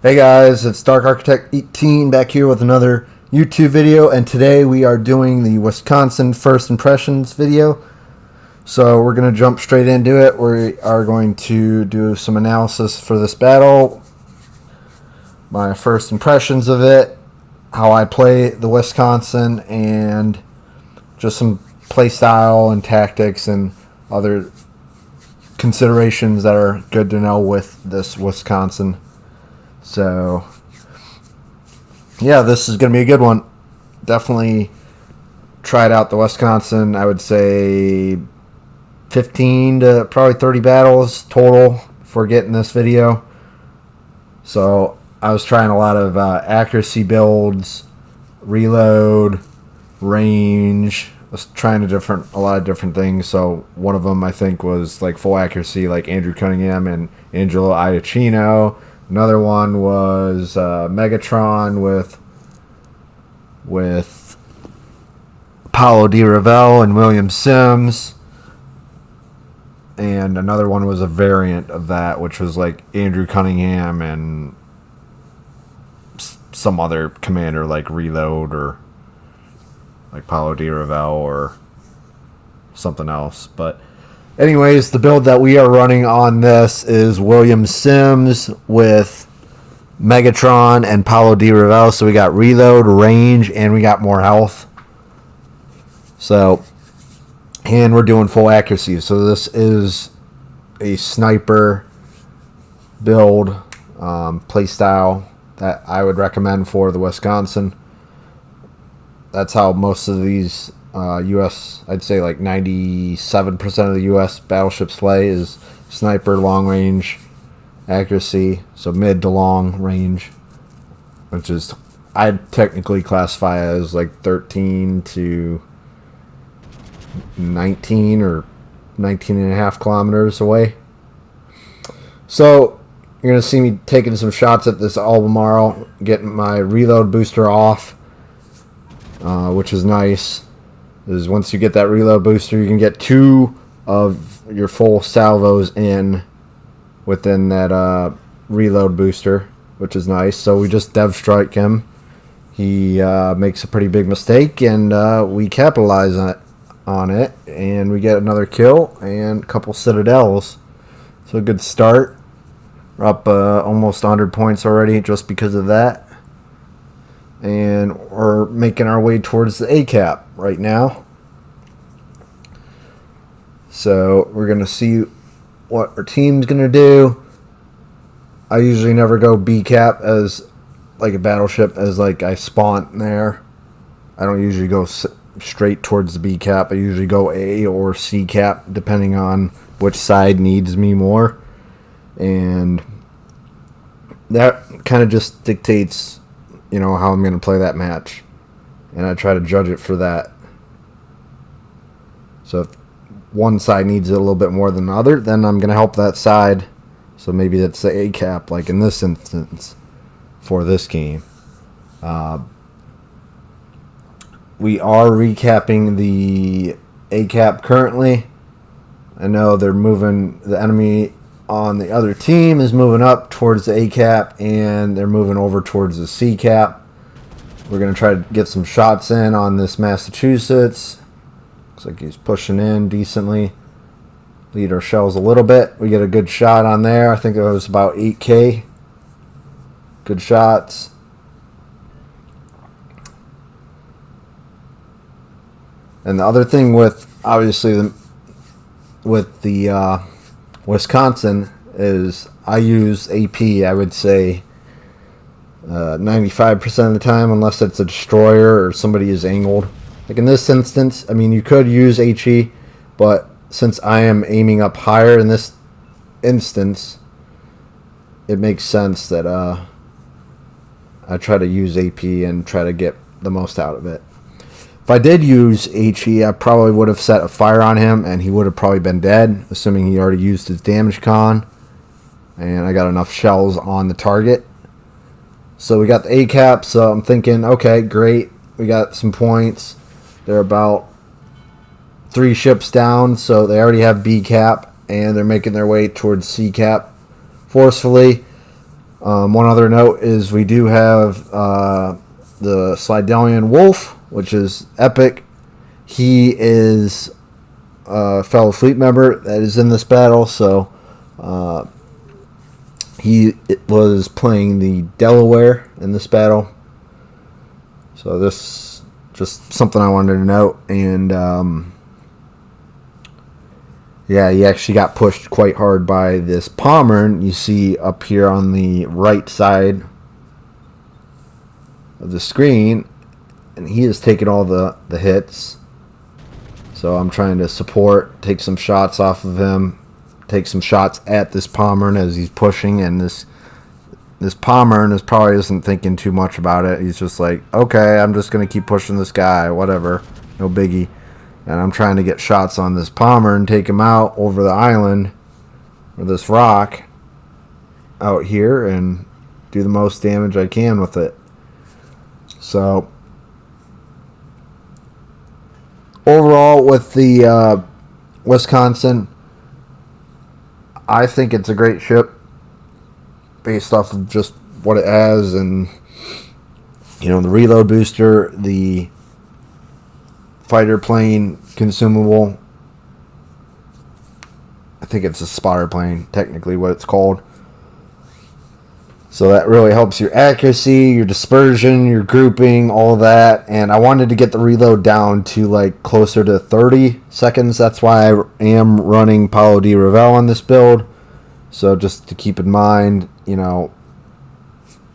Hey guys, it's Dark Architect 18 back here with another YouTube video, and today we are doing the Wisconsin First Impressions video. So we're going to jump straight into it. We are going to do some analysis for this battle, my first impressions of it, how I play the Wisconsin, and just some play style and tactics and other considerations that are good to know with this Wisconsin. So, yeah, this is going to be a good one. Definitely tried out the Wisconsin. I would say 15 to probably 30 battles total for getting this video. So, I was trying a lot of accuracy builds, reload, range. I was trying a lot of different things. So, one of them I think was like full accuracy, like Andrew Cunningham and Angelo Iacchino. Another one was Megatron with Paulo Di Ravel and William Sims. And another one was a variant of that, which was like Andrew Cunningham and some other commander like Reload or like Paulo Di Ravel or something else. But anyways, the build that we are running on this is William Sims with Megatron and Paulo Di Ravel. So we got reload, range, and we got more health. So, and we're doing full accuracy. So this is a sniper build play style that I would recommend for the Wisconsin. That's how most of these U.S., I'd say like 97% of the U.S. battleships play is sniper, long range, accuracy, so mid to long range, which is I'd technically classify as like 13 to 19 or 19 and a half kilometers away. So you're going to see me taking some shots at this Albemarle, getting my reload booster off, which is nice. Is once you get that reload booster, you can get 2 of your full salvos in within that reload booster, which is nice. So we just dev strike him. He makes a pretty big mistake, and we capitalize on it, and we get another kill and a couple citadels. So a good start. We're up almost 100 points already just because of that. And we're making our way towards the A cap right now. So we're going to see what our team's going to do. I usually never go B cap as like a battleship, as like I spawn there. I don't usually go straight towards the B cap. I usually go A or C cap depending on which side needs me more. And that kind of just dictates, you know, how I'm going to play that match, and I try to judge it for that. So if one side needs it a little bit more than the other, then I'm going to help that side. So maybe that's the A cap, like in this instance for this game. We are recapping the A cap currently. I know they're moving, the enemy on the other team is moving up towards the A cap, and they're moving over towards the C cap. We're going to try to get some shots in on this Massachusetts. Looks like he's pushing in decently. Lead our shells a little bit. We get a good shot on there. I think it was about 8K. Good shots. And the other thing with, obviously, with the Wisconsin is I use AP, I would say 95% of the time, unless it's a destroyer or somebody is angled. Like in this instance, I mean, you could use HE, but since I am aiming up higher in this instance, it makes sense that I try to use AP and try to get the most out of it. If I did use HE, I probably would have set a fire on him, and he would have probably been dead, assuming he already used his damage con. And I got enough shells on the target. So we got the A cap, so I'm thinking, okay, great. We got some points. They're about 3 ships down, so they already have B cap, and they're making their way towards C cap forcefully. One other note is we do have the Slidelian Wolf, which is epic. He is a fellow fleet member that is in this battle, so he was playing the Delaware in this battle. So this just something I wanted to note, and yeah, he actually got pushed quite hard by this Pommern you see up here on the right side of the screen, and he has taken all the hits. So I'm trying to support, take some shots off of him, take some shots at this Pommern as he's pushing, and this Pommern probably isn't thinking too much about it. He's just like, okay, I'm just going to keep pushing this guy, whatever, no biggie. And I'm trying to get shots on this Pommern and take him out over the island, or this rock out here, and do the most damage I can with it. So overall, with the Wisconsin, I think it's a great ship based off of just what it has, and the reload booster, the fighter plane consumable. I think it's a spotter plane, technically what it's called. So that really helps your accuracy, your dispersion, your grouping, all that. And I wanted to get the reload down to like closer to 30 seconds. That's why I am running Paulo di Ravel on this build. So just to keep in mind,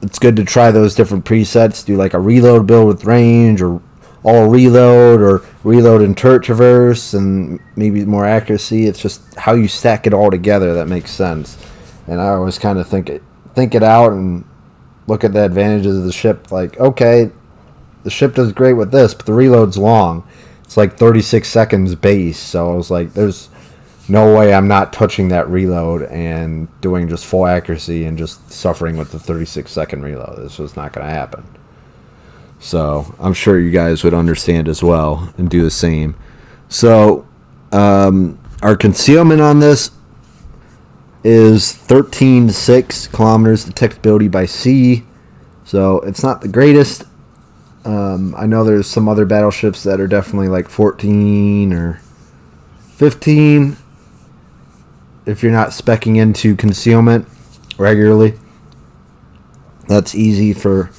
it's good to try those different presets. Do like a reload build with range, or all reload, or reload and turret traverse, and maybe more accuracy. It's just how you stack it all together that makes sense. And I always kind of think it out and look at the advantages of the ship. Like, okay, the ship does great with this, but the reload's long. It's like 36 seconds base. So I was like, there's no way I'm not touching that reload and doing just full accuracy and just suffering with the 36-second reload. This was not going to happen. So I'm sure you guys would understand as well and do the same. So our concealment on this is 13.6 kilometers detectability by sea. So it's not the greatest. I know there's some other battleships that are definitely like 14 or 15 if you're not speccing into concealment regularly. That's easy for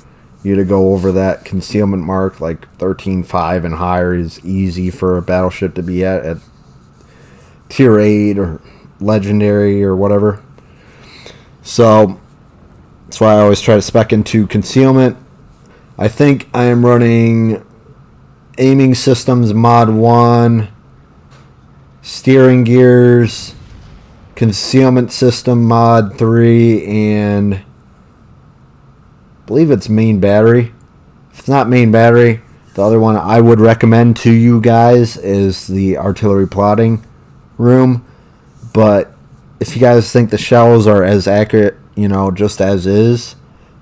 you to go over that concealment mark. Like 13.5 and higher is easy for a battleship to be at tier 8 or legendary or whatever. So that's why I always try to spec into concealment. I think I am running aiming systems mod 1, steering gears, concealment system mod 3, and I believe it's main battery. If it's not main battery, the other one I would recommend to you guys is the artillery plotting room. But if you guys think the shells are as accurate, just as is,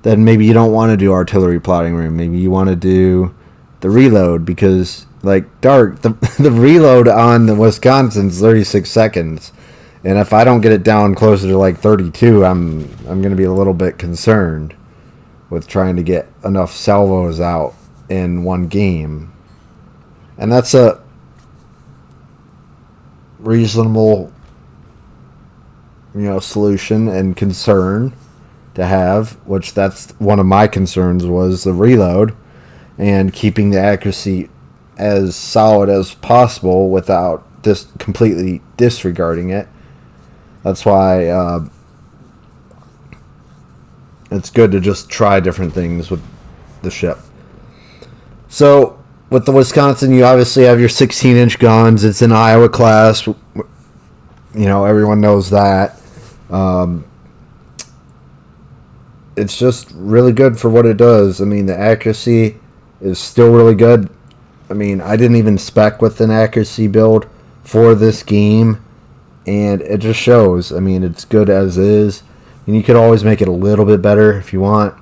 then maybe you don't want to do artillery plotting room. Maybe you want to do the reload, because like Dark, the reload on the Wisconsin's 36 seconds. And if I don't get it down closer to like 32, I'm going to be a little bit concerned with trying to get enough salvos out in one game. And that's a reasonable solution and concern to have, which that's one of my concerns, was the reload and keeping the accuracy as solid as possible without completely disregarding it. That's why it's good to just try different things with the ship. So with the Wisconsin, you obviously have your 16-inch guns. It's an Iowa class. Everyone knows that. It's just really good for what it does. I mean, the accuracy is still really good. I mean, I didn't even spec with an accuracy build for this game, and it just shows. I mean, it's good as is, and you could always make it a little bit better if you want.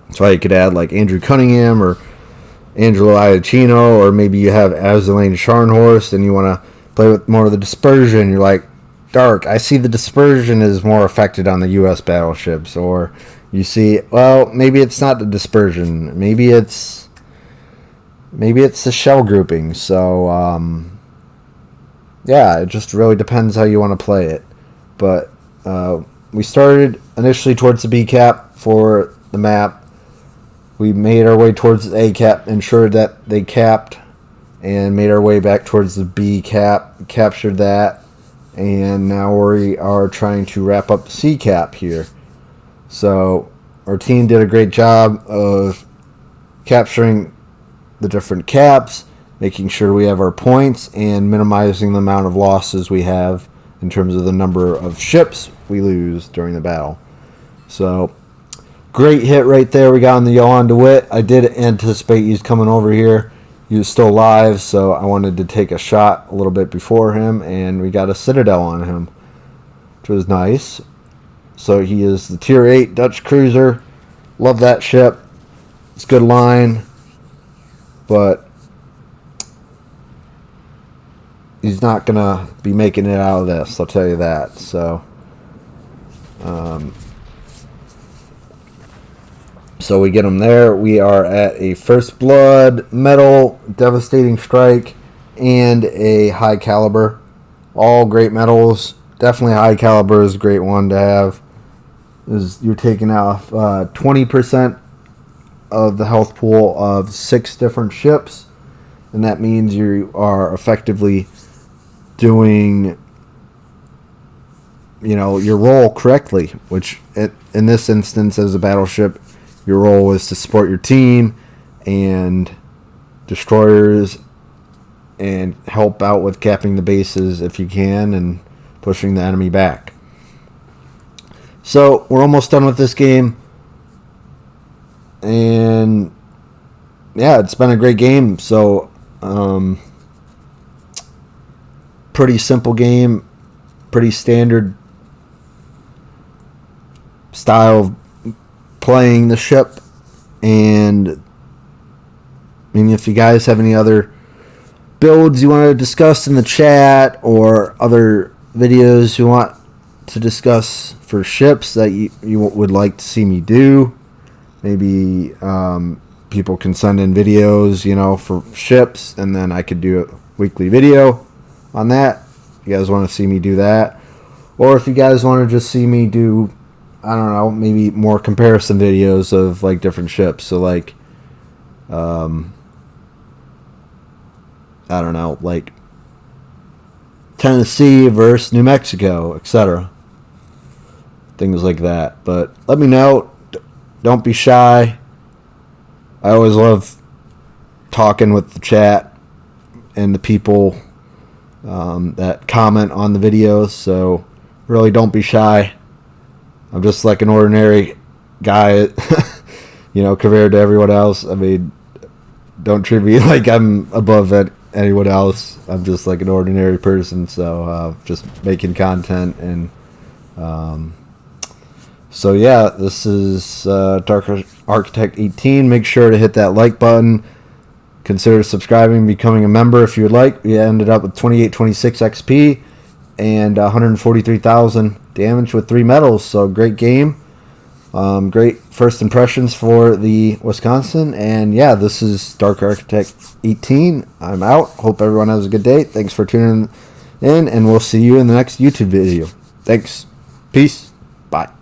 That's why you could add like Andrew Cunningham or Angelo Iacchino, or maybe you have Azelaine Scharnhorst and you want to play with more of the dispersion. You're like, dark. I see the dispersion is more affected on the U.S. battleships, or you see, well, maybe it's not the dispersion. Maybe it's the shell grouping. So yeah, it just really depends how you want to play it. But we started initially towards the B cap for the map. We made our way towards the A cap, ensured that they capped, and made our way back towards the B cap, captured that, and now we are trying to wrap up the C cap here. So our team did a great job of capturing the different caps, making sure we have our points, and minimizing the amount of losses we have in terms of the number of ships we lose during the battle. So great hit right there we got on the Yolan DeWitt. I did anticipate he's coming over here. He was still alive, so I wanted to take a shot a little bit before him, and we got a Citadel on him, which was nice. So he is the Tier 8 Dutch cruiser. Love that ship. It's a good line, but he's not going to be making it out of this, I'll tell you that. So so we get him there. We are at a First Blood, Medal, Devastating Strike, and a High Caliber. All great medals. Definitely High Caliber is a great one to have. You're taking off 20% of the health pool of 6 different ships, and that means you are effectively doing, your role correctly, which in this instance as a battleship, your role is to support your team and destroyers and help out with capping the bases if you can and pushing the enemy back. So we're almost done with this game, and yeah, it's been a great game. So pretty simple game, pretty standard style of playing the ship. And I mean, if you guys have any other builds you want to discuss in the chat, or other videos you want to discuss for ships that you would like to see me do, maybe people can send in videos, for ships, and then I could do a weekly video on that. If you guys want to see me do that, or if you guys want to just see me do, I don't know, maybe more comparison videos of like different ships. So like, I don't know, like Tennessee versus New Mexico, etc. Things like that. But let me know. Don't be shy. I always love talking with the chat and the people that comment on the videos. So really don't be shy. I'm just like an ordinary guy, compared to everyone else. I mean, don't treat me like I'm above anyone else. I'm just like an ordinary person. So just making content. And so yeah, this is Dark Architect 18. Make sure to hit that like button. Consider subscribing and becoming a member if you would like. We ended up with 2826 XP and 143,000 damage with 3 medals. So great game. Great first impressions for the Wisconsin. And yeah, this is Dark Architect 18. I'm out. Hope everyone has a good day. Thanks for tuning in, and we'll see you in the next YouTube video. Thanks. Peace. Bye.